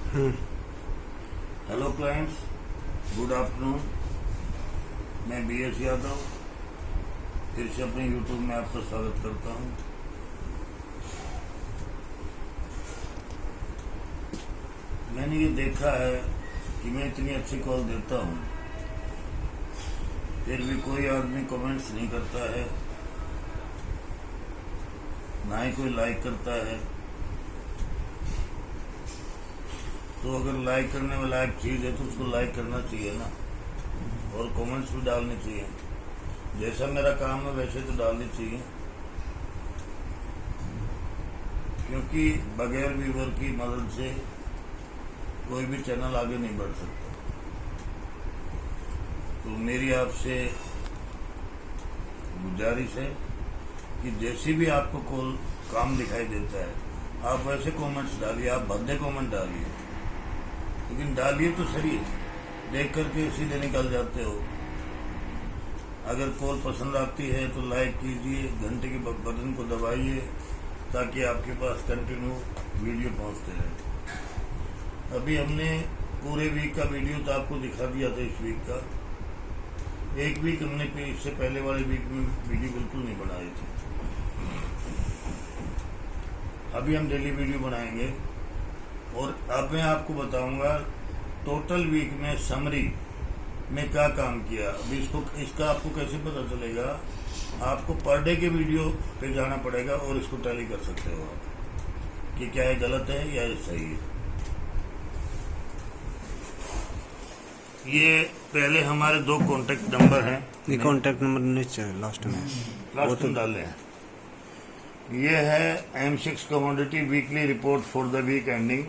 Hello clients, good afternoon. मैं BS Yadav फिर से अपने YouTube में आपका स्वागत करता हूं। मैंने ये देखा है कि मैं इतनी अच्छी कॉल देता हूं, फिर भी कोई आदमी कमेंट्स नहीं करता है, ना ही कोई लाइक करता है। तो अगर लाइक करने में लायक चीज़ है तो उसको लाइक करना चाहिए ना, और कमेंट्स भी डालने चाहिए। जैसा मेरा काम है वैसे तो डालनी चाहिए, क्योंकि बगैर व्यूअर की मदद से कोई भी चैनल आगे नहीं बढ़ सकता। तो मेरी आपसे गुजारिश है कि जैसी भी आपको कोई काम दिखाई देता है, आप वैसे कमेंट्स डालिए, आप भद्दे कमेंट डालिए, लेकिन डालिए तो सही। देख करके सीधे निकल जाते हो। अगर कॉल पसंद आती है तो लाइक कीजिए, घंटे के बटन को दबाइए, ताकि आपके पास कंटिन्यू वीडियो पहुंचते रहे। अभी हमने पूरे वीक का वीडियो तो आपको दिखा दिया था। इस वीक का एक वीक हमने इससे पहले वाले वीक में वीडियो बिल्कुल नहीं बनाई थी। अभी हम डेली वीडियो बनाएंगे, और अब मैं आपको बताऊंगा टोटल वीक में समरी में क्या काम किया। अभी इसका आपको कैसे पता चलेगा? आपको पर डे के वीडियो पे जाना पड़ेगा और इसको टैली कर सकते हो आप कि क्या ये गलत है या ये सही है। ये पहले हमारे 2 कॉन्टेक्ट नंबर हैं। ये कॉन्टेक्ट नंबर नीचे लास्ट में डाले हैं। ये है M6 commodity weekly report for the week ending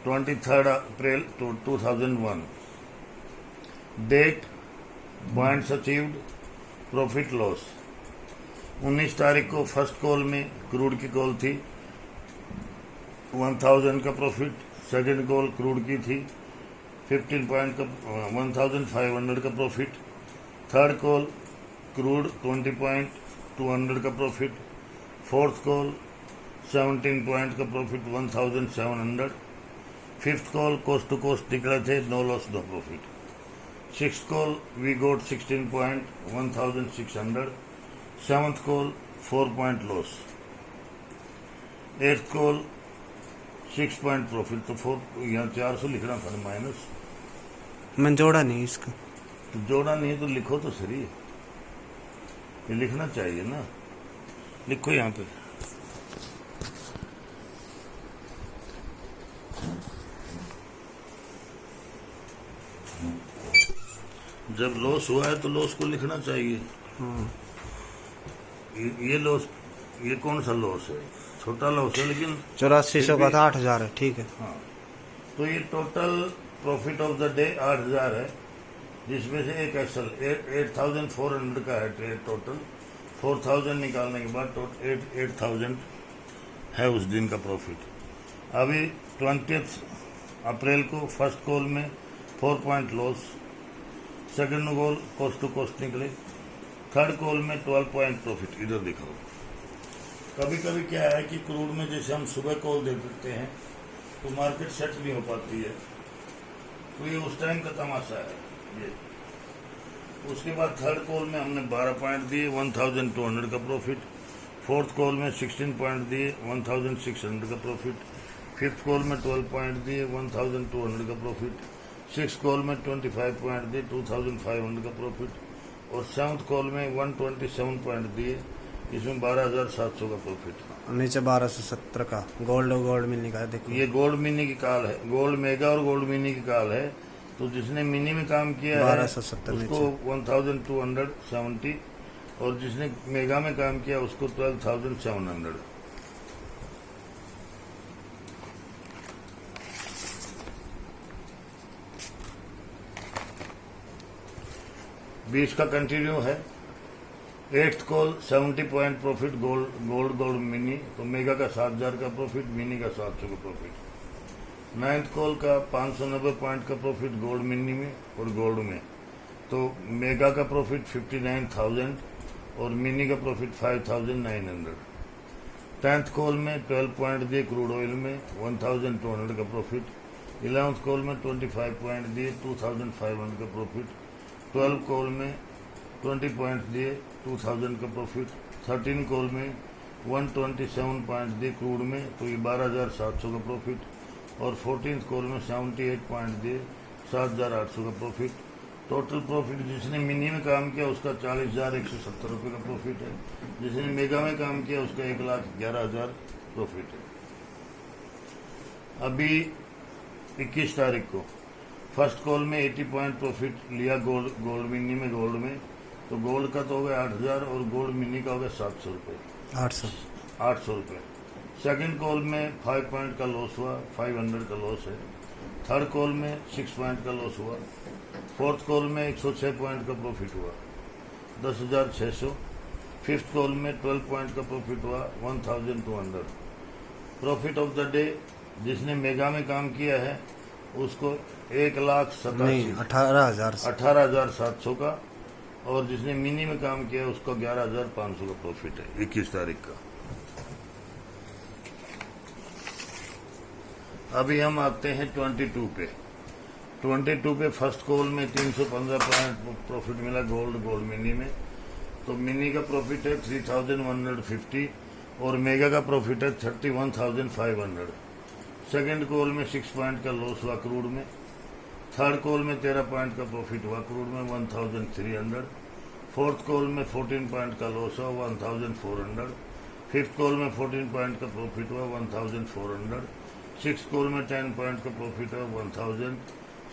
23 April 2001। Date, points achieved, profit loss. 19 तारीख को फर्स्ट कॉल में क्रूड की कॉल थी, 1000 का प्रॉफिट। सेकंड कॉल क्रूड की थी, 15 पॉइंट का 1500 का profit. Third call crude 20 point 200 का प्रॉफिट। फोर्थ कॉल 17 पॉइंट का profit 1700। Fifth call cost to cost निकले थे, no loss no profit. Six call we got 16 point 1600। Seventh call 4 point loss. Eighth call 6 point profit. तो 4 यहाँ 400 लिखना था minus, मैं जोड़ा नहीं इसका। तो जोड़ा नहीं तो लिखो तो सही, ये लिखना चाहिए ना। लिखो यहाँ पे। जब लॉस हुआ है तो लॉस को लिखना चाहिए। ये लॉस, ये कौन सा लॉस है? छोटा लॉस है, लेकिन 8400 का था, 8000 है, ठीक है। हाँ, तो ये total profit of the day 8000 है, जिसमें से एक एक्सल 8400 का है ट्रेड टोटल। 4000 निकालने के बाद टोटल 8000 है उस दिन का प्रॉफिट। अभी 20 अप्रैल को फर्स्ट कॉल में 4 point loss. Second call cost to cost निकले। थर्ड कॉल में 12 पॉइंट प्रॉफिट। इधर दिखाओ। कभी कभी क्या है कि क्रूड में जैसे हम सुबह कॉल दे देते हैं तो मार्केट सेट नहीं हो पाती है, तो ये उस टाइम का तमाशा है ये। उसके बाद थर्ड कॉल में हमने 12 पॉइंट दिए, 1200 का प्रॉफिट। फोर्थ कॉल में 16 पॉइंट दिए, 1600 का प्रॉफिट। फिफ्थ कॉल में 12 पॉइंट दिए, 1200 का प्रॉफिट। सिक्स कॉल में 25 पॉइंट दिए, 2500 का प्रॉफिट। और सेवंथ कॉल में 127 पॉइंट दिए, इसमें 12700 का प्रॉफिट। नीचे 1270 का गोल्ड मिनी का है, देखो। ये गोल्ड मिनी की कॉल है, गोल्ड मेगा और गोल्ड मिनी की कॉल है। तो जिसने मिनी में काम किया है 1270 उसको 1270, और जिसने मेगा में काम किया उसको 12700। बीच का कंटिन्यू है। Eighth call 70 point profit gold mini, तो मेगा का 7000 का प्रॉफिट, मिनी का 700 का प्रॉफिट। नाइन्थ कॉल का 590 पॉइंट का प्रॉफिट गोल्ड मिनी में और गोल्ड में, तो मेगा का प्रॉफिट 59,000 और मिनी का प्रॉफिट 5,900। 10th कॉल में 12 पॉइंट दिए क्रूड ऑयल में, 1,200 का प्रॉफिट। 11th कॉल में 25 पॉइंट दिए 2500 का प्रॉफिट। 12 कॉल में 20 पॉइंट दिए 2000 का प्रॉफिट। 13 कॉल में 127 पॉइंट दिए क्रूड में, तो ये 12700 का प्रॉफिट। और 14th कॉल में 78 पॉइंट दिए 7800 का प्रॉफिट। टोटल प्रॉफिट जिसने मिनी में काम किया उसका 40,170 रुपये का प्रॉफिट है। जिसने मेगा में काम किया उसका 1,11,000 प्रॉफिट है। अभी 21 तारीख को फर्स्ट कॉल में 80 पॉइंट प्रॉफिट लिया गोल्ड मिनी में, गोल्ड में तो गोल्ड का तो हो गया 8,000 और गोल्ड मिनी का हो गया 700 रुपये, 800 रुपये। सेकेंड कॉल में 5 पॉइंट का लॉस हुआ, 500 का लॉस है। थर्ड कॉल में 6 पॉइंट का लॉस हुआ। फोर्थ कॉल में 106 पॉइंट का प्रॉफिट हुआ, 10,600। फिफ्थ कॉल में 12 पॉइंट का प्रॉफिट हुआ, 1,200। प्रॉफिट ऑफ द डे जिसने मेगा में काम किया है उसको 18,700 का, और जिसने मिनी में काम किया है उसको 11,500 का प्रॉफिट है 21 तारीख का। अभी हम आते हैं 22 पे। 22 पे फर्स्ट कॉल में 315 पॉइंट प्रॉफिट मिला गोल्ड मिनी में, तो मिनी का प्रॉफिट है 3,150 और मेगा का प्रॉफिट है 31,500। सेकेंड कॉल में 6 पॉइंट का लॉस हुआ क्रूड में। थर्ड कॉल में 13 पॉइंट का प्रॉफिट हुआ क्रूड में, 1,300। फोर्थ कॉल में 14 पॉइंट का लॉस हुआ, 1,400। फिफ्थ कॉल में 14 पॉइंट का प्रॉफिट हुआ, 1,400। सिक्स कॉल में 10 पॉइंट का प्रॉफिट हुआ, 1,000।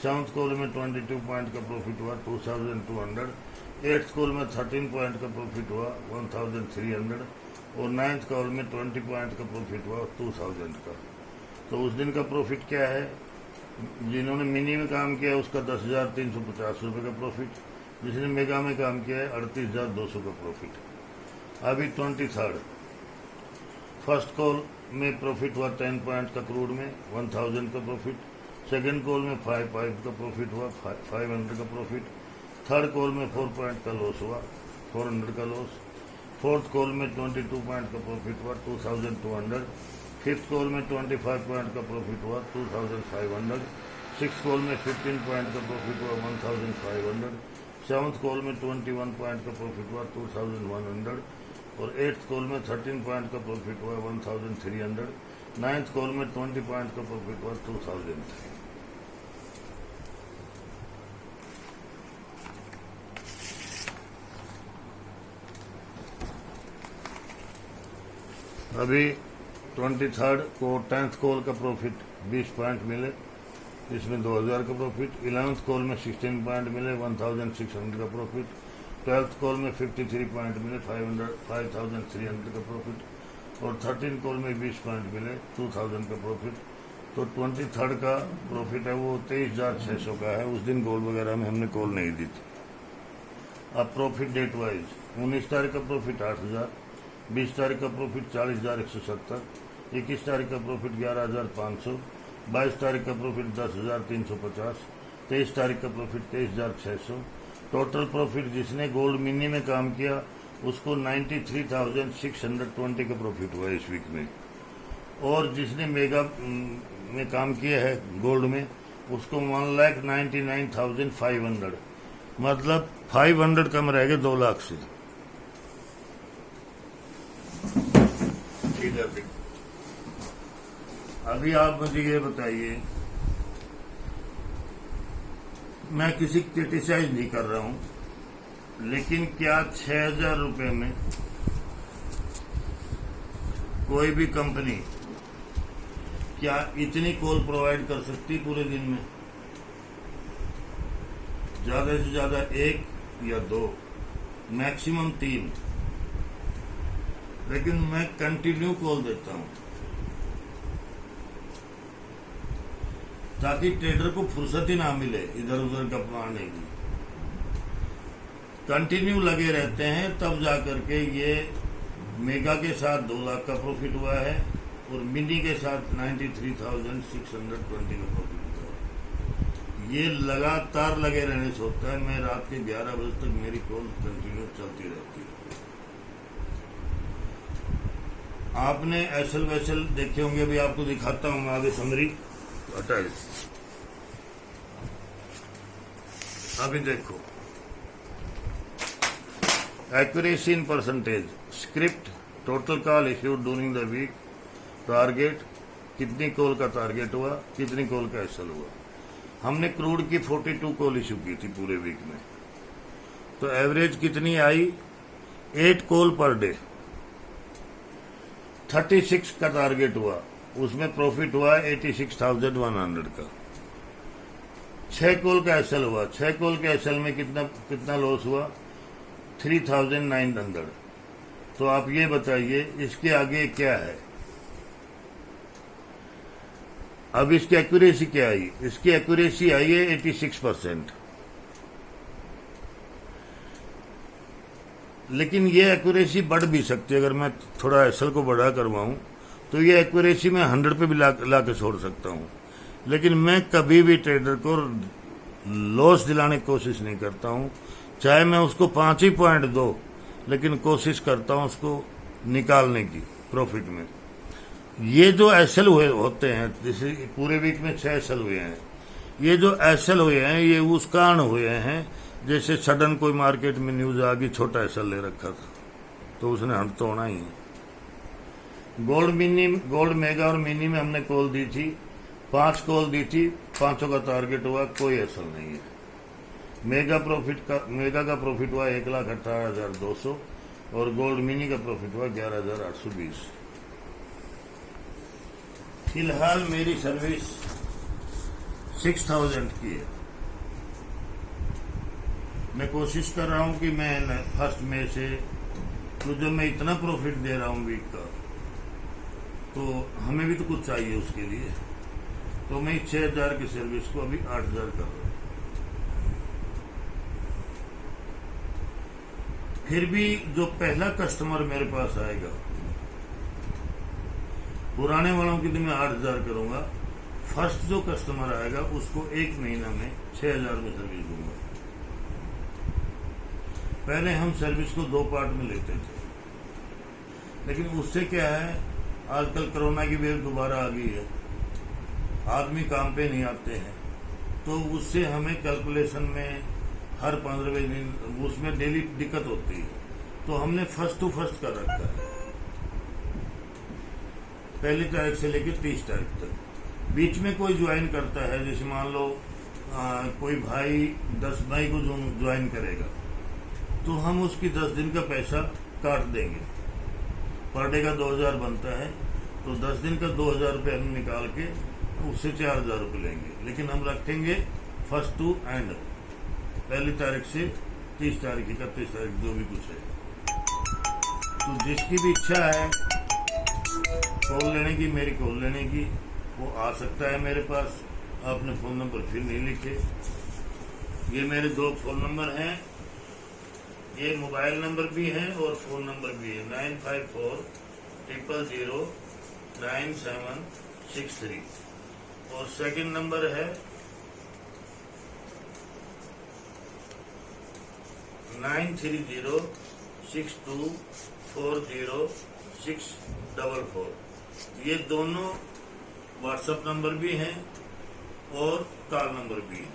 सेवन्थ कॉल में 22 पॉइंट का प्रॉफिट हुआ, 2,200। एट्थ कॉल में 13 पॉइंट का प्रॉफिट हुआ, 1,300। और नाइन्थ कॉल में 20 पॉइंट का प्रॉफिट हुआ, 2,000 का। तो उस दिन का प्रॉफिट क्या है? जिन्होंने मिनी में काम किया उसका 10,350 रुपये का प्रॉफिट, जिसने मेगा में काम किया है 38,200 का प्रॉफिट। अभी 23rd फर्स्ट कॉल में प्रॉफिट हुआ 10 पॉइंट का क्रूड में, 1,000 का प्रॉफिट। सेकेंड कॉल में 5 पॉइंट का प्रॉफिट हुआ, 500 का प्रॉफिट। थर्ड कॉल में 4 पॉइंट का लॉस हुआ, 400 का लॉस। फोर्थ कॉल में 22 पॉइंट का प्रॉफिट हुआ, 2,200। फिफ्थ कॉल में 25 पॉइंट का प्रॉफिट हुआ, 2,500। सिक्स कॉल में 15 पॉइंट का प्रॉफिट हुआ, 1,500। सेवन्थ कॉल में 21 पॉइंट का प्रॉफिट हुआ, 2,100। और एट्थ कॉल में 13 पॉइंट का प्रॉफिट हुआ, 1,300। नाइन्थ कॉल में 20 पॉइंट का प्रॉफिट हुआ, 2,000। अभी 23rd को 10th कॉल का प्रॉफिट 20 पॉइंट मिले, इसमें 2,000 का प्रॉफिट। 11th कॉल में 16 पॉइंट मिले, 1,600 का प्रॉफिट। 12th कॉल में 53 पॉइंट मिले, 5,300 का प्रॉफिट। और 13 कॉल में 20 पॉइंट मिले, 2,000 का प्रॉफिट। तो 23rd का प्रॉफिट है वो 23,600 का है। उस दिन गोल्ड वगैरह में हमने कॉल नहीं दी थी। अब प्रॉफिट डेट वाइज 19 तारीख का प्रॉफिट 8,000, 20 तारीख का प्रॉफिट 40,170, 21 तारीख का प्रॉफिट 11,500, 22 तारीख का प्रॉफिट 10,350, 23 तारीख का प्रॉफिट 23,600। टोटल प्रॉफिट जिसने गोल्ड मिनी में काम किया उसको 93,620 का प्रॉफिट हुआ इस वीक में। और जिसने मेगा में काम किया है गोल्ड में उसको 1,99,500, मतलब 500 कम रह गए 2 लाख से। अभी आप मुझे ये बताइए, मैं किसी क्रिटिसाइज नहीं कर रहा हूं, लेकिन क्या 6,000 रुपये में कोई भी कंपनी क्या इतनी कॉल प्रोवाइड कर सकती पूरे दिन में? ज्यादा से ज्यादा 1 या 2, मैक्सिमम 3, लेकिन मैं कंटिन्यू कॉल देता हूं ताकि ट्रेडर को फुर्सत ही ना मिले इधर उधर गपमारने की। कंटिन्यू लगे रहते हैं, तब जाकर के ये मेगा के साथ 2 लाख का प्रॉफिट हुआ है और मिनी के साथ 93,620 का प्रॉफिट हुआ है। ये लगातार लगे रहने से होता है। मैं रात के 11 बजे तक मेरी कॉल कंटिन्यू चलती रहती है। आपने एसएल वैसल देखे होंगे, अभी आपको दिखाता हूं मैं आगे समरी। हटाइए। अभी देखो accuracy in percentage, script, total call issued during the week, target, कितनी कॉल का टारगेट हुआ, कितनी कॉल का एसएल हुआ। हमने क्रूड की 42 कॉल इशू की थी पूरे वीक में, तो एवरेज कितनी आई, 8 कॉल पर डे, 36 का टारगेट हुआ, उसमें प्रॉफिट हुआ 86,100 का। 6 कॉल का एसएल हुआ, 6 कॉल के एसएल में कितना लॉस हुआ, 3,900। तो आप ये बताइए इसके आगे क्या है। अब इसकी एक्यूरेसी क्या आई, इसकी एक्यूरेसी आई है 86%। लेकिन ये एक्यूरेसी बढ़ भी सकती है, अगर मैं थोड़ा एसएल को बढ़ा करवाऊं तो ये एक्यूरेसी मैं 100 पे भी ला के छोड़ सकता हूं। लेकिन मैं कभी भी ट्रेडर को लॉस दिलाने की कोशिश नहीं करता हूं, चाहे मैं उसको 5 ही पॉइंट दो, लेकिन कोशिश करता हूं उसको निकालने की प्रॉफिट में। ये जो एसएल होते हैं, जैसे पूरे वीक में 6 एसएल हुए हैं, ये जो एसएल हुए हैं ये उस कारण हुए हैं जैसे सडन कोई मार्केट में न्यूज आ गई, छोटा एसएल ले रखा था तो उसने हट तो होना ही है। गोल्ड मेगा और मिनी में हमने कॉल दी थी, 5 कॉल दी थी, 5 का टारगेट हुआ, कोई एसएल नहीं है। मेगा का प्रॉफिट हुआ 1,18,200 और गोल्ड मिनी का प्रॉफिट हुआ 11,820। फिलहाल मेरी सर्विस 6,000 की है। मैं कोशिश कर रहा हूं कि मैं फर्स्ट में से, तो जो मैं इतना प्रॉफिट दे रहा हूं वीक का, तो हमें भी तो कुछ चाहिए उसके लिए, तो मैं 6,000 की सर्विस को अभी 8,000 कर रहा हूं। फिर भी जो पहला कस्टमर मेरे पास आएगा, पुराने वालों की तो मैं 8,000 करूंगा, फर्स्ट जो कस्टमर आएगा उसको 1 महीना में 6,000 में सर्विस दूंगा। पहले हम सर्विस को 2 पार्ट में लेते थे, लेकिन उससे क्या है, आजकल कोरोना की वेव दोबारा आ गई है, आदमी काम पे नहीं आते हैं, तो उससे हमें कैलकुलेशन में हर 15वें दिन उसमें डेली दिक्कत होती है। तो हमने फर्स्ट टू फर्स्ट कर रखा है, 1 तारीख से लेकर 30 तारीख तक। बीच में कोई ज्वाइन करता है, जैसे मान लो कोई भाई 10 मई को ज्वाइन करेगा, तो हम उसकी 10 दिन का पैसा काट देंगे। पर डे का 2,000 बनता है, तो 10 दिन का 2,000 रुपये हम निकाल के उससे 4,000 रुपये लेंगे। लेकिन हम रखेंगे फर्स्ट टू एंड, 1 तारीख से 30 तारीख 31 तारीख जो भी कुछ है। तो जिसकी भी इच्छा है कॉल लेने की, मेरी कॉल लेने की, वो आ सकता है मेरे पास। आपने फ़ोन नंबर फिर नहीं लिखे, ये मेरे 2 फ़ोन नंबर हैं, ये मोबाइल नंबर भी है और फ़ोन नंबर भी है, 9540009763 और सेकंड नंबर है 9306240644। ये दोनों व्हाट्सएप नंबर भी हैं और कॉल नंबर भी है।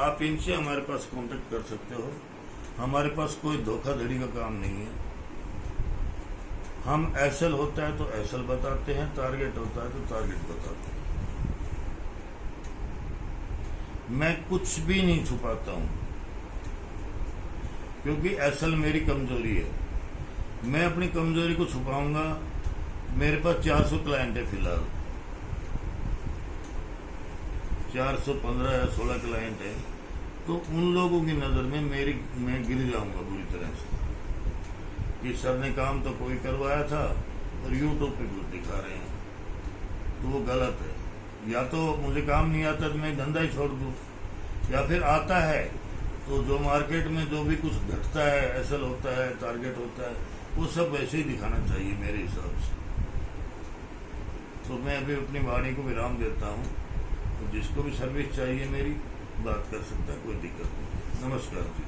आप इनसे हमारे पास कांटेक्ट कर सकते हो। हमारे पास कोई धोखाधड़ी का काम नहीं है। हम एसएल होता है तो एसएल बताते हैं, टारगेट होता है तो टारगेट बताते हैं। मैं कुछ भी नहीं छुपाता हूं, क्योंकि एसएल मेरी कमजोरी है। मैं अपनी कमजोरी को छुपाऊंगा? मेरे पास 400 क्लाइंट है फिलहाल, 415 या 16 क्लाइंट है, तो उन लोगों की नजर में मैं गिर जाऊंगा बुरी तरह से कि सर ने काम तो कोई करवाया था और यूट्यूब पे कुछ दिखा रहे हैं, तो वो गलत है। या तो मुझे काम नहीं आता तो मैं धंधा ही छोड़ दूं, या फिर आता है तो जो मार्केट में जो भी कुछ घटता है, एसएल होता है, टारगेट होता है, वो सब वैसे ही दिखाना चाहिए मेरे हिसाब से। तो मैं अभी अपनी वाणी को विराम देता हूँ। तो जिसको भी सर्विस चाहिए मेरी बात कर सकता है, कोई दिक्कत नहीं। नमस्कार जी।